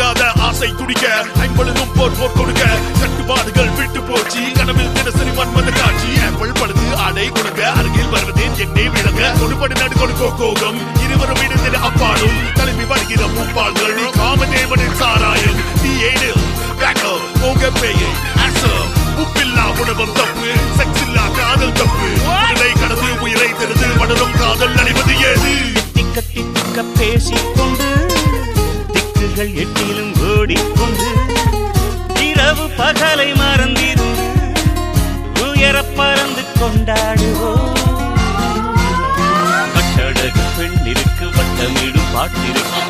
அடங்காத ஆசை துடிக்க ஐம்பொழுதும் போர் போர் கொடுக்க கட்டுப்பாடுகள் விட்டு போச்சு கனவில் தினசரி மன்மத காட்சி ஆப்பிள் பழுது ஆடை கொடுக்க அருகில் வருவதேன் என்னை விளங்க கொடுபடி நடு கொடுக்கோ கோகம் இருவரும் இணைந்த அப்பாடும் தலைமை வருகிற பூப்பாள்கள் நீ காமதேவனின் சாராயம் நீ ஏனில் போக பேயை உப்பில்லா உணவம் தப்பு செக்ஸ் இல்லா காதல் தப்பு உடலை கடந்து உயிரை தெரிந்து வளரும் காதல் அடைவது ஏது திக்க திக்க பேசிக்கொண்டு திக்குகள் எட்டிலும் ஓடிக்கொண்டு இரவு பகலை மறந்திருந்து உயர பறந்து கொண்டாடுவோம் கட்டழகு பெண்ணிற்கு வட்டமிடும் பாட்டிற்கு